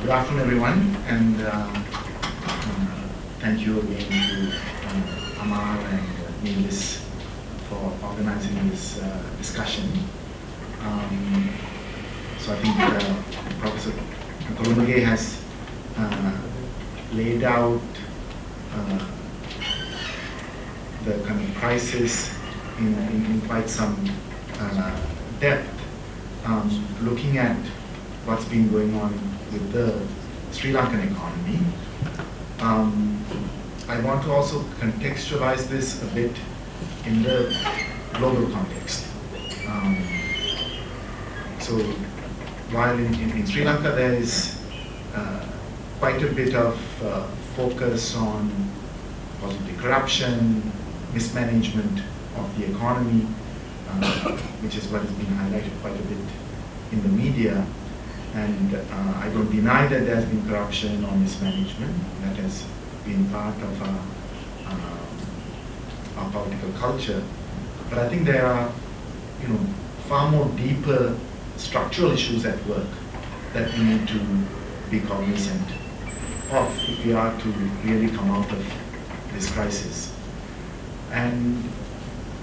Good afternoon, everyone, and thank you again to Amar and Nilis for organizing this discussion. So I think Professor Kolumage has laid out the kind of crisis in quite some depth, looking at what's been going on with the Sri Lankan economy. I want to also contextualize this a bit in the global context. So while in Sri Lanka there is quite a bit of focus on possibly corruption, mismanagement of the economy, which is what has been highlighted quite a bit in the media. And I don't deny that there has been corruption or mismanagement. That has been part of our political culture. But I think there are, far more deeper structural issues at work that we need to be cognizant of if we are to really come out of this crisis. And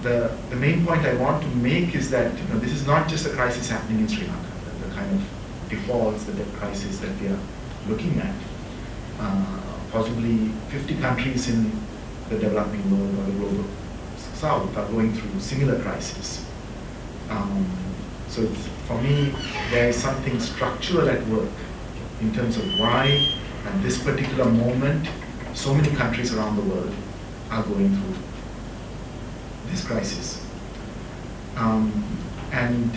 the main point I want to make is that this is not just a crisis happening in Sri Lanka. The kind of defaults, the debt crisis that we are looking at. Possibly 50 countries in the developing world or the global south are going through similar crises. So for me, there is something structural at work in terms of why at this particular moment so many countries around the world are going through this crisis. And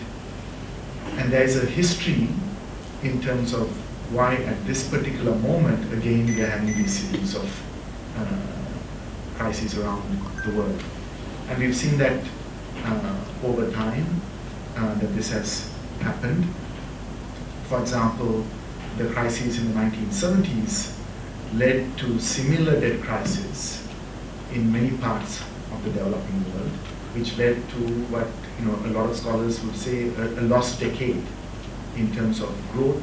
there is a history in terms of why at this particular moment, again, we are having these series of crises around the world. And we've seen that over time, that this has happened. For example, the crises in the 1970s led to similar debt crises in many parts of the developing world, which led to what a lot of scholars would say a lost decade in terms of growth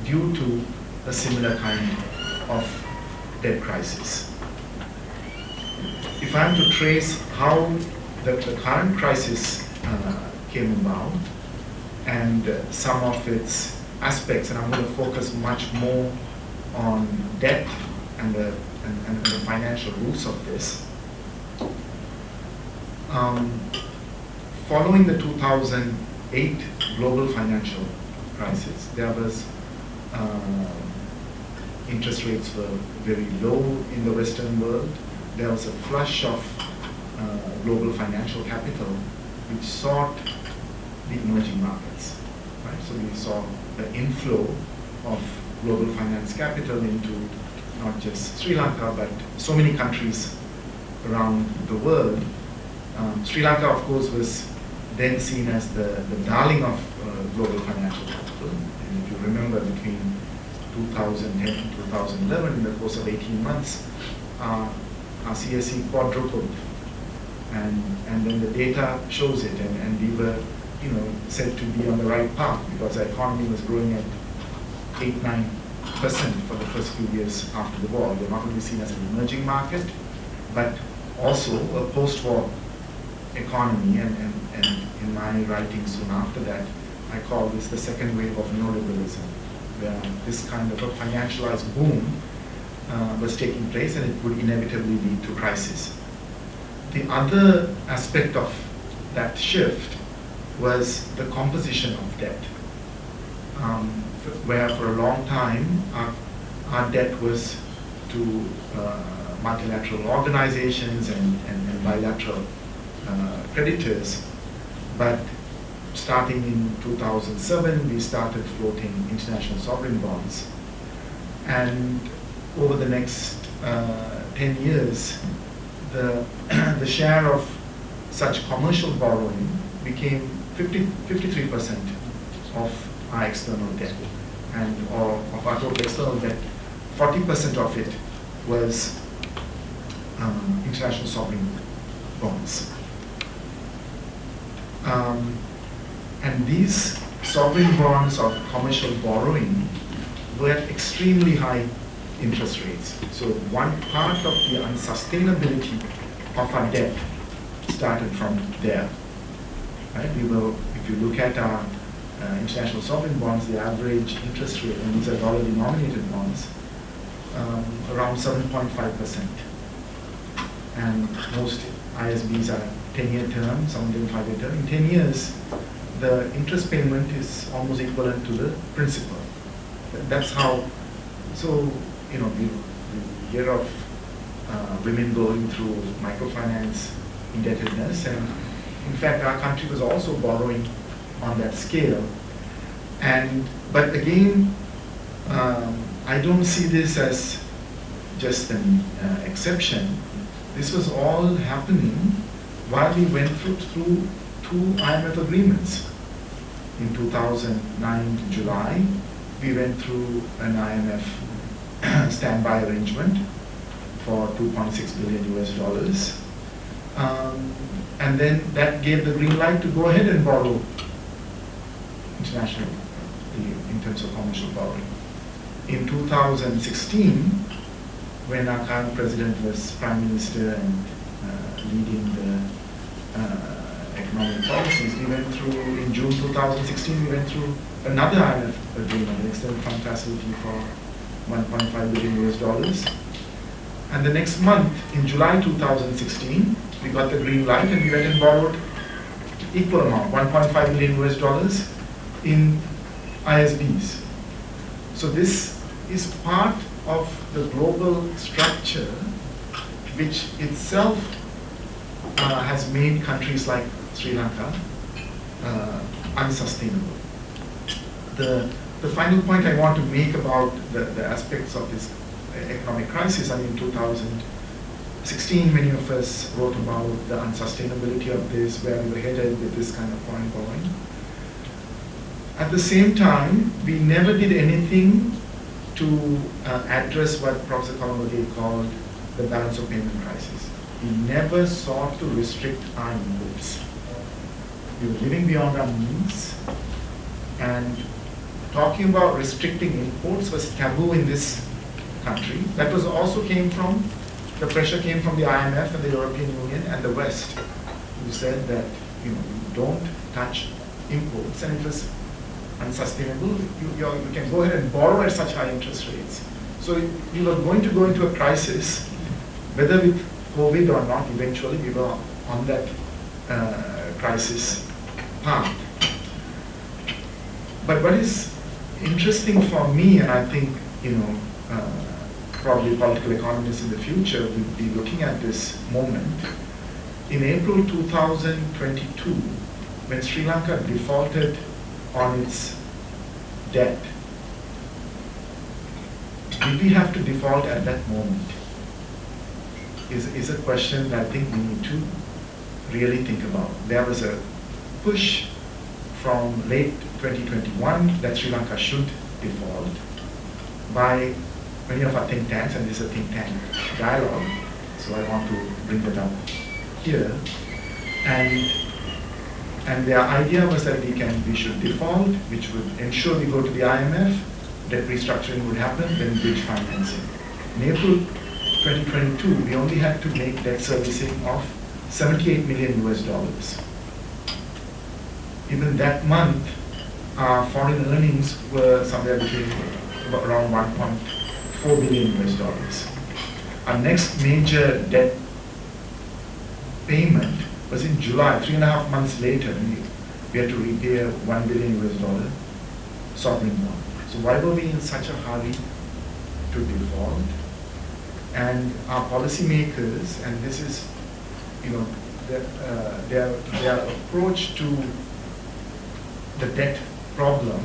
due to a similar kind of debt crisis. If I'm to trace how the current crisis came about and some of its aspects, and I'm going to focus much more on debt and the financial roots of this. Following the 2008 global financial crisis, there was interest rates were very low in the Western world. There was a flush of global financial capital which sought the emerging markets. Right? So we saw the inflow of global finance capital into not just Sri Lanka, but so many countries around the world. Sri Lanka, of course, was then seen as the darling of global financial capital. And if you remember, between 2010 and 2011, in the course of 18 months, our CSE quadrupled. And then the data shows it, and we were said to be on the right path because the economy was growing at 8-9% for the first few years after the war. We're not only seen as an emerging market, but also a post-war economy, and in my writing soon after that, I call this the second wave of neoliberalism, where this kind of a financialized boom was taking place, and it would inevitably lead to crisis. The other aspect of that shift was the composition of debt, where for a long time our debt was to multilateral organizations and bilateral creditors, but starting in 2007, we started floating international sovereign bonds, and over the next 10 years, the share of such commercial borrowing became 53% of our external debt, and of our total external debt, 40% of it was international sovereign bonds. And these sovereign bonds of commercial borrowing were at extremely high interest rates. So one part of the unsustainability of our debt started from there. Right? If you look at our international sovereign bonds, the average interest rate, and these are dollar-denominated bonds, around 7.5%. And most ISBs are 10-year term, some of them 5-year term. In 10 years, the interest payment is almost equivalent to the principal. That's how, so, you know, we hear of women going through microfinance indebtedness, and in fact, our country was also borrowing on that scale. But again, I don't see this as just an exception. This was all happening while we went through two IMF agreements. In 2009, July, we went through an IMF standby arrangement for $2.6 billion US. And then that gave the green light to go ahead and borrow internationally in terms of commercial borrowing. In 2016, when our current president was prime minister and leading the economic policies, we went through, in June 2016, we went through another IMF agreement, an extended fund facility for $1.5 billion US. And the next month, in July 2016, we got the green light and we went and borrowed equal amount, $1.5 billion US in ISBs. So this is part of the global structure which itself has made countries like Sri Lanka unsustainable. The final point I want to make about the aspects of this economic crisis, I mean, in 2016, many of us wrote about the unsustainability of this, where we were headed with this kind of foreign borrowing. At the same time, we never did anything to address what Professor Kadirgamar called the balance of payment crisis. We never sought to restrict our inputs. We were living beyond our means, and talking about restricting imports was taboo in this country. That was also the pressure came from the IMF and the European Union and the West, who said that, you know, you don't touch imports, and it was unsustainable. You can go ahead and borrow at such high interest rates. So we were going to go into a crisis, whether with COVID or not. Eventually, we were on that crisis path. But what is interesting for me, and I think, you know, probably political economists in the future will be looking at this moment. In April 2022, when Sri Lanka defaulted on its debt, did we have to default at that moment? Is a question that I think we need to really think about. There was a push from late 2021 that Sri Lanka should default by many of our think tanks, and this is a think tank dialogue, so I want to bring that up here. And their idea was that we should default, which would ensure we go to the IMF, debt restructuring would happen, then bridge financing. In April 2022, we only had to make debt servicing of $78 million US. Even that month, our foreign earnings were somewhere between around $1.4 billion US. Our next major debt payment was in July, 3.5 months later. We had to repay a $1 billion US sovereign bond. So why were we in such a hurry to default? And our policymakers, and this is, you know, their approach to the debt problem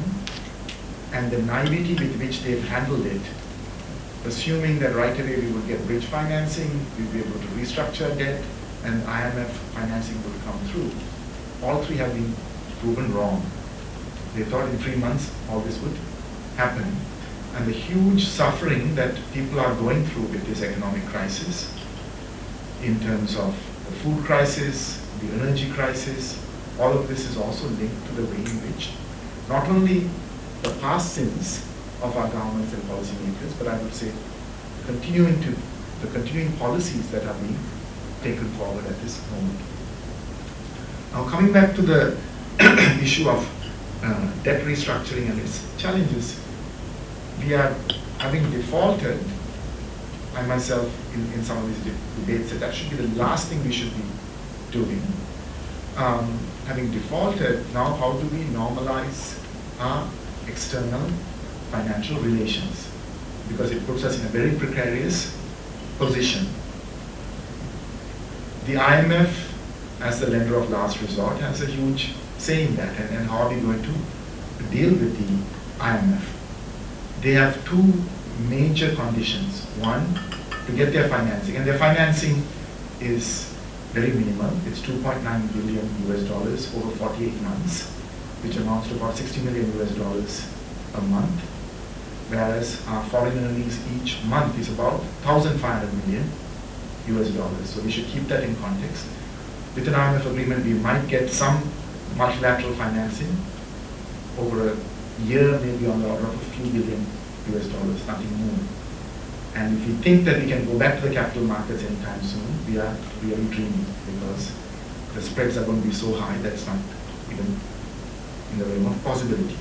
and the naivety with which they've handled it, assuming that right away we would get bridge financing, we'd be able to restructure debt, and IMF financing would come through. All three have been proven wrong. They thought in 3 months all this would happen. And the huge suffering that people are going through with this economic crisis, in terms of the food crisis, the energy crisis, all of this is also linked to the way in which not only the past sins, of our governments and policymakers, but I would say the continuing policies that are being taken forward at this moment. Now coming back to the issue of debt restructuring and its challenges, we are having defaulted, I myself in some of these debates said that should be the last thing we should be doing. Having defaulted, now how do we normalize our external financial relations? Because it puts us in a very precarious position. The IMF, as the lender of last resort, has a huge say in that, and how are we going to deal with the IMF? They have two major conditions. One, to get their financing, and their financing is very minimal. It's $2.9 billion US dollars over 48 months, which amounts to about $60 million US dollars a month, whereas our foreign earnings each month is about 1,500 million US dollars. So we should keep that in context. With an IMF agreement, we might get some multilateral financing over a year, maybe on the order of a few billion US dollars, nothing more. And if we think that we can go back to the capital markets anytime soon, we are really dreaming, because the spreads are going to be so high that's not even in the realm of possibility.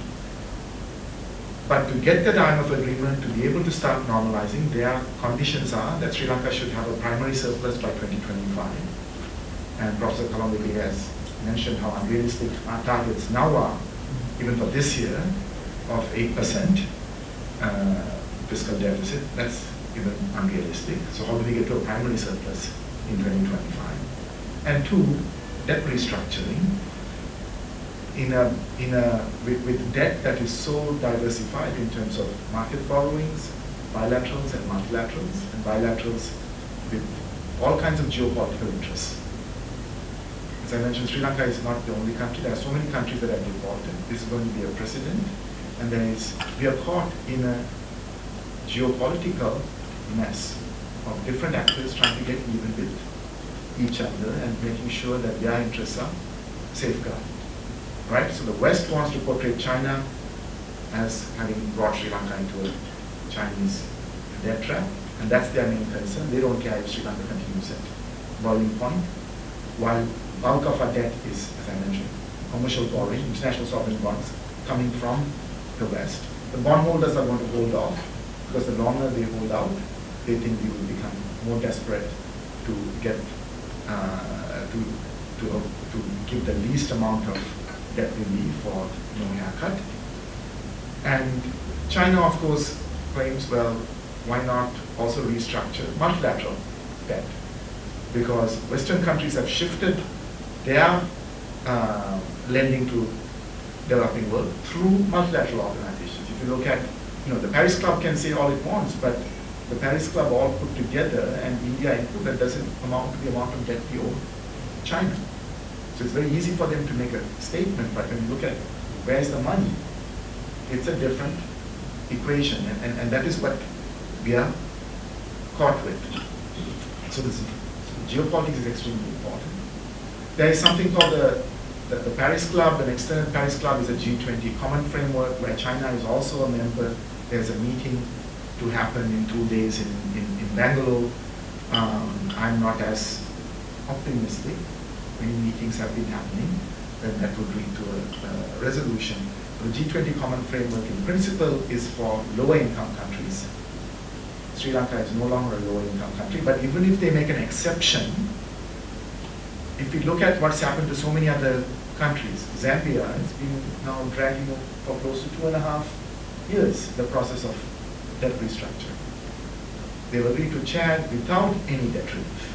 But to get that IMF agreement, to be able to start normalizing, their conditions are that Sri Lanka should have a primary surplus by 2025. And Professor Kalambegi has mentioned how unrealistic our targets now are, even for this year, of 8% fiscal deficit. That's even unrealistic. So how do we get to a primary surplus in 2025? And two, debt restructuring. With debt that is so diversified in terms of market borrowings, bilaterals and multilaterals, and bilaterals with all kinds of geopolitical interests. As I mentioned, Sri Lanka is not the only country. There are so many countries that have defaulted. This is going to be a precedent. And we are caught in a geopolitical mess of different actors trying to get even with each other and making sure that their interests are safeguarded. Right? So the West wants to portray China as having brought Sri Lanka into a Chinese debt trap, and that's their main concern. They don't care if Sri Lanka continues at boiling point, while bulk of our debt is, as I mentioned, commercial borrowing, international sovereign bonds coming from the West. The bondholders are going to hold off, because the longer they hold out, they think we will become more desperate to get to give the least amount of debt relief or no haircut. And China, of course, claims, well, why not also restructure multilateral debt? Because Western countries have shifted their lending to developing world through multilateral organizations. If you look at, the Paris Club can say all it wants, but the Paris Club all put together, and India included, doesn't amount to the amount of debt we owe China. So it's very easy for them to make a statement, but when you look at where's the money, it's a different equation, and that is what we are caught with. So geopolitics is extremely important. There is something called the Paris Club. An extended Paris Club is a G20 common framework where China is also a member. There's a meeting to happen in 2 days in Bangalore. I'm not as optimistic. Many meetings have been happening that would lead to a resolution. The G20 common framework in principle is for lower income countries. Sri Lanka is no longer a lower income country, but even if they make an exception, if we look at what's happened to so many other countries, Zambia has been now dragging for close to 2.5 years the process of debt restructuring. They've agreed to Chad without any debt relief.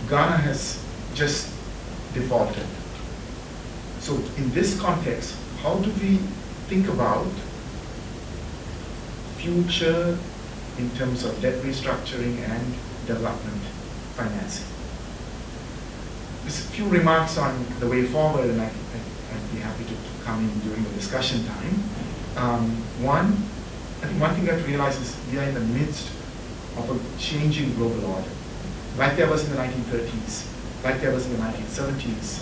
Ghana has just defaulted. So in this context, how do we think about future in terms of debt restructuring and development financing? Just a few remarks on the way forward, and I'd be happy to come in during the discussion time. One, I think one thing that we realize is we are in the midst of a changing global order. Like there was in the 1930s, like there was in the 1970s,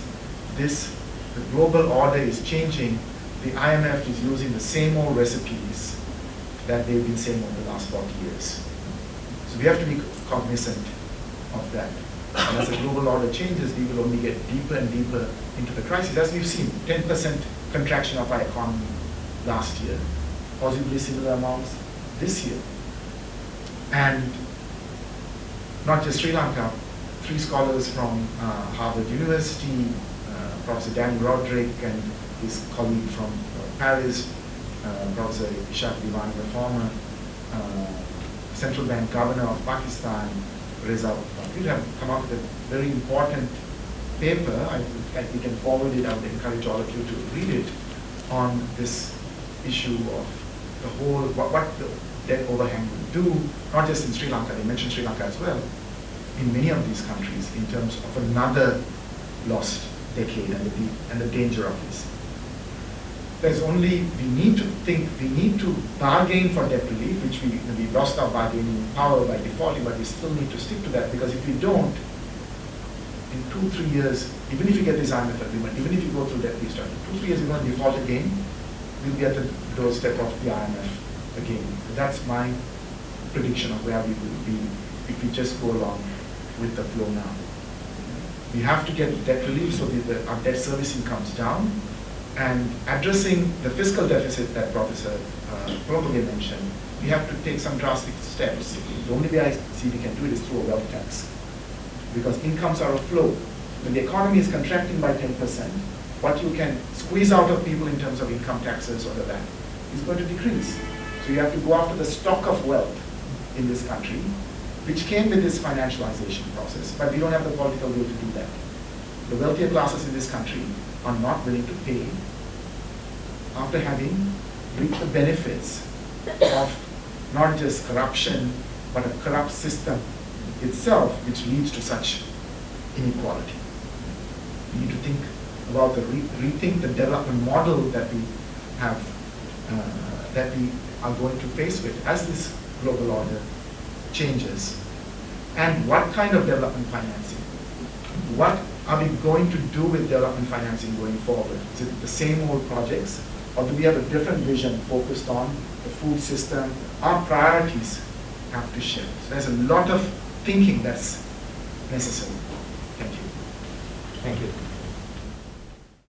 the global order is changing the IMF is using the same old recipes that they've been saying over the last 40 years. So we have to be cognizant of that. And as the global order changes, we will only get deeper and deeper into the crisis. As we've seen, 10% contraction of our economy last year, possibly similar amounts this year. And not just Sri Lanka, 3 scholars from Harvard University, Professor Danny Roderick and his colleague from Paris, Professor Ishaq Divani, the former central bank governor of Pakistan, Reza Bakir, have come up with a very important paper. We can forward it. I would encourage all of you to read it on this issue of the whole, what the debt overhang will do, not just in Sri Lanka, they mentioned Sri Lanka as well, in many of these countries in terms of another lost decade and the danger of this. There's only, we need to bargain for debt relief, which we lost our bargaining power by defaulting, but we still need to stick to that, because if we don't, in 2-3 years, even if you get this IMF agreement, even if you go through debt restructuring, 2-3 years you're going to default again, we'll be at the doorstep of the IMF again. That's my prediction of where we will be if we just go along with the flow now. We have to get debt relief so that our debt servicing comes down, and addressing the fiscal deficit that Professor Prabhu mentioned, we have to take some drastic steps. The only way I see we can do it is through a wealth tax, because incomes are a flow. When the economy is contracting by 10%, what you can squeeze out of people in terms of income taxes or the that is going to decrease. So you have to go after the stock of wealth in this country, which came with this financialization process, but we don't have the political will to do that. The wealthier classes in this country are not willing to pay after having reaped the benefits of not just corruption, but a corrupt system itself, which leads to such inequality. We need to think about rethink the development model that we have, that we are going to face with as this global order changes, and what kind of development financing? What are we going to do with development financing going forward? Is it the same old projects, or do we have a different vision focused on the food system? Our priorities have to shift. So there's a lot of thinking that's necessary. Thank you. Thank you.